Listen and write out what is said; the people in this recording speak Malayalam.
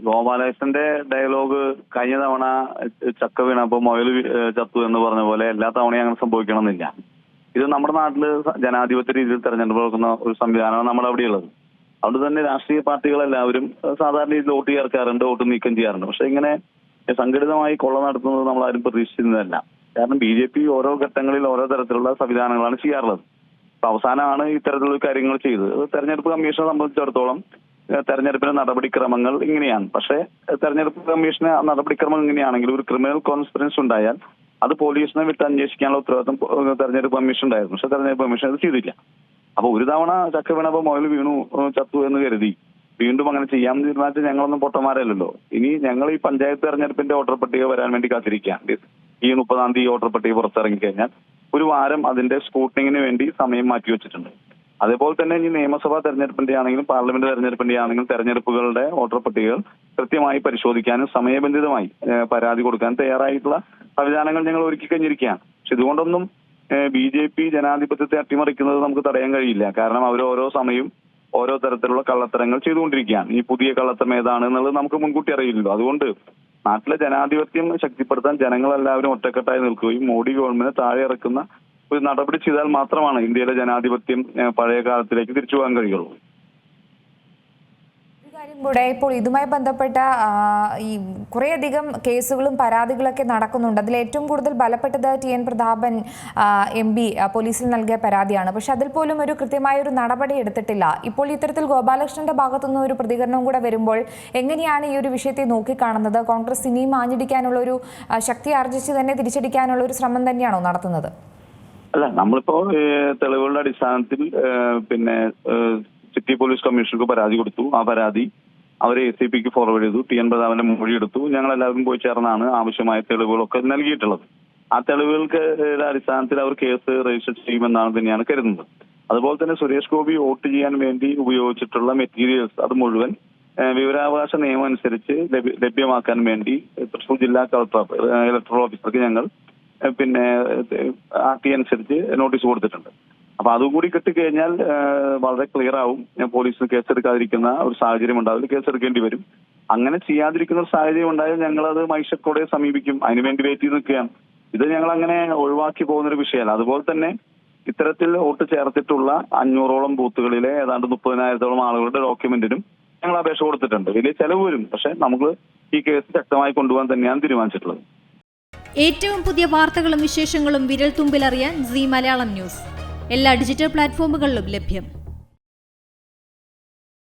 ഗോപാലകൃഷ്ണന്റെ ഡയലോഗ് കഴിഞ്ഞ തവണ ചക്ക വീണപ്പോ മുയൽ ചത്തു എന്ന് പറഞ്ഞ പോലെ എല്ലാ തവണയും അങ്ങനെ സംഭവിക്കണമെന്നില്ല. ഇത് നമ്മുടെ നാട്ടില് ജനാധിപത്യ രീതിയിൽ തെരഞ്ഞെടുപ്പ് നടക്കുന്ന ഒരു സംവിധാനമാണ് നമ്മുടെ അവിടെയുള്ളത്. അതുകൊണ്ട് തന്നെ രാഷ്ട്രീയ പാർട്ടികളെല്ലാവരും സാധാരണ രീതിയിൽ വോട്ട് ചേർക്കാറുണ്ട്, വോട്ട് നീക്കം ചെയ്യാറുണ്ട്. പക്ഷെ ഇങ്ങനെ സംഘടിതമായി കൊള്ള നടത്തുന്നത് നമ്മൾ ആരും പ്രതീക്ഷിച്ചിരുന്നതല്ല. കാരണം BJP ഓരോ ഘട്ടങ്ങളിൽ ഓരോ തരത്തിലുള്ള സംവിധാനങ്ങളാണ് ചെയ്യാറുള്ളത്. അപ്പൊ അവസാനമാണ് ഇത്തരത്തിലുള്ള കാര്യങ്ങൾ ചെയ്തത്. തെരഞ്ഞെടുപ്പ് കമ്മീഷനെ സംബന്ധിച്ചിടത്തോളം തെരഞ്ഞെടുപ്പിന്റെ നടപടിക്രമങ്ങൾ ഇങ്ങനെയാണ്. പക്ഷേ തെരഞ്ഞെടുപ്പ് കമ്മീഷന് നടപടിക്രമം ഇങ്ങനെയാണെങ്കിൽ ഒരു ക്രിമിനൽ കോൺസ്പിറൻസി ഉണ്ടായാൽ അത് പോലീസിനെ വിട്ട് അന്വേഷിക്കാനുള്ള ഉത്തരവാദിത്വം തെരഞ്ഞെടുപ്പ് കമ്മീഷൻ ഉണ്ടായിരുന്നു. പക്ഷെ തെരഞ്ഞെടുപ്പ് കമ്മീഷൻ അത് ചെയ്തില്ല. അപ്പൊ ഒരു തവണ ചക്ക വീണപ്പോ മുയൽ വീണു ചത്തു എന്ന് കരുതി വീണ്ടും അങ്ങനെ ചെയ്യാമെന്ന് തീരുമാനിച്ച് ഞങ്ങളൊന്നും പൊട്ടന്മാരല്ലല്ലോ. ഇനി ഞങ്ങൾ ഈ പഞ്ചായത്ത് തെരഞ്ഞെടുപ്പിന്റെ വോട്ടർ പട്ടിക വരാൻ വേണ്ടി കാത്തിരിക്കുകയാണ്. ഈ 30-ാം തീയതി വോട്ടർ പട്ടിക പുറത്തിറങ്ങി കഴിഞ്ഞാൽ ഒരു വാരം അതിന്റെ സ്ക്രൂട്ടനിങ്ങിന് വേണ്ടി സമയം മാറ്റി വെച്ചിട്ടുണ്ട്. അതേപോലെ തന്നെ ഇനി നിയമസഭാ തെരഞ്ഞെടുപ്പിന്റെ ആണെങ്കിലും പാർലമെന്റ് തെരഞ്ഞെടുപ്പിന്റെ ആണെങ്കിലും തെരഞ്ഞെടുപ്പുകളുടെ വോട്ടർ പട്ടികകൾ കൃത്യമായി പരിശോധിക്കാനും സമയബന്ധിതമായി പരാതി കൊടുക്കാൻ തയ്യാറായിട്ടുള്ള സംവിധാനങ്ങൾ ഞങ്ങൾ ഒരുക്കി കഴിഞ്ഞിരിക്കുകയാണ്. പക്ഷെ ഇതുകൊണ്ടൊന്നും BJP ജനാധിപത്യത്തെ അട്ടിമറിക്കുന്നത് നമുക്ക് തടയാൻ കഴിയില്ല. കാരണം അവർ ഓരോ സമയവും ഓരോ തരത്തിലുള്ള കള്ളത്തരങ്ങൾ ചെയ്തുകൊണ്ടിരിക്കുകയാണ്. ഈ പുതിയ കള്ളത്തരം ഏതാണ് എന്നുള്ളത് നമുക്ക് മുൻകൂട്ടി അറിയില്ലല്ലോ. അതുകൊണ്ട് നാട്ടിലെ ജനാധിപത്യം ശക്തിപ്പെടുത്താൻ ജനങ്ങളെല്ലാവരും ഒറ്റക്കെട്ടായി നിൽക്കുകയും മോഡി ഗവൺമെന്റ് താഴെ ഇറക്കുന്ന ഒരു നടപടി ചെയ്താൽ മാത്രമാണ് ഇന്ത്യയിലെ ജനാധിപത്യം പഴയ കാലത്തിലേക്ക് തിരിച്ചു പോകാൻ കഴിയുള്ളൂ. കൂടെ ഇപ്പോൾ ഇതുമായി ബന്ധപ്പെട്ട ഈ കുറേയധികം കേസുകളും പരാതികളൊക്കെ നടക്കുന്നുണ്ട്. അതിൽ ഏറ്റവും കൂടുതൽ ബലപ്പെട്ടത് TN പ്രതാപൻ MP പോലീസിൽ നൽകിയ പരാതിയാണ്. പക്ഷെ അതിൽ പോലും ഒരു കൃത്യമായ ഒരു നടപടി എടുത്തിട്ടില്ല. ഇപ്പോൾ ഇത്തരത്തിൽ ഗോപാലകൃഷ്ണന്റെ ഭാഗത്തുനിന്ന് ഒരു പ്രതികരണവും കൂടെ വരുമ്പോൾ എങ്ങനെയാണ് ഈ ഒരു വിഷയത്തെ നോക്കിക്കാണുന്നത്? കോൺഗ്രസ് ഇനിയും ആഞ്ഞടിക്കാനുള്ള ഒരു ശക്തി ആർജിച്ച് തന്നെ തിരിച്ചടിക്കാനുള്ള ഒരു ശ്രമം തന്നെയാണോ നടത്തുന്നത്? അല്ല, നമ്മളിപ്പോ തെളിവുകളുടെ അടിസ്ഥാനത്തിൽ സിറ്റി പോലീസ് കമ്മീഷണർക്ക് പരാതി കൊടുത്തു. ആ പരാതി അവരെ ACPക്ക് ഫോർവേഡ് ചെയ്തു. TN പ്രതാപന്റെ മൊഴിയെടുത്തു. ഞങ്ങൾ എല്ലാവരും പോയി ചേർന്നാണ് ആവശ്യമായ തെളിവുകളൊക്കെ നൽകിയിട്ടുള്ളത്. ആ തെളിവുകൾക്ക് അടിസ്ഥാനത്തിൽ അവർ കേസ് രജിസ്റ്റർ ചെയ്യുമെന്നാണ് തന്നെയാണ് കരുതുന്നത്. അതുപോലെ തന്നെ സുരേഷ് ഗോപി വോട്ട് ചെയ്യാൻ വേണ്ടി ഉപയോഗിച്ചിട്ടുള്ള മെറ്റീരിയൽസ് അത് മുഴുവൻ വിവരാവകാശ നിയമം അനുസരിച്ച് ലഭ്യമാക്കാൻ വേണ്ടി തൃശൂർ ജില്ലാ കളക്ടർ ഇലക്ടറൽ ഓഫീസർക്ക് ഞങ്ങൾ RT അനുസരിച്ച് നോട്ടീസ് കൊടുത്തിട്ടുണ്ട്. അപ്പൊ അതുകൂടി കിട്ടിക്കഴിഞ്ഞാൽ വളരെ ക്ലിയർ ആവും. പോലീസിന് കേസെടുക്കാതിരിക്കുന്ന ഒരു സാഹചര്യം ഉണ്ടാവില്ല, കേസെടുക്കേണ്ടി വരും. അങ്ങനെ ചെയ്യാതിരിക്കുന്ന ഒരു സാഹചര്യം ഉണ്ടായാൽ ഞങ്ങളത് മജിസ്ട്രേറ്റ് കോടതിയെ സമീപിക്കും. അതിനുവേണ്ടി വെയിറ്റ് ചെയ്ത് നിൽക്കുകയാണ്. ഇത് ഞങ്ങൾ അങ്ങനെ ഒഴിവാക്കി പോകുന്നൊരു വിഷയമല്ല. അതുപോലെ തന്നെ ഇത്തരത്തിൽ വോട്ട് ചേർത്തിട്ടുള്ള 500ഓളം ബൂത്തുകളിലെ ഏതാണ്ട് 30,000-ഓളം ആളുകളുടെ ഡോക്യുമെന്റിനും ഞങ്ങൾ അപേക്ഷ കൊടുത്തിട്ടുണ്ട്. വലിയ ചെലവ് വരും. പക്ഷെ നമുക്ക് ഈ കേസ് ശക്തമായി കൊണ്ടുപോകാൻ തന്നെയാണ് തീരുമാനിച്ചിട്ടുള്ളത്. ഏറ്റവും പുതിയ വാർത്തകളും വിശേഷങ്ങളും വിരൽ തുമ്പിലറിയാൻ Zee മലയാളം ന്യൂസ് എല്ലാ ഡിജിറ്റൽ പ്ലാറ്റ്ഫോമുകളിലും ലഭ്യം.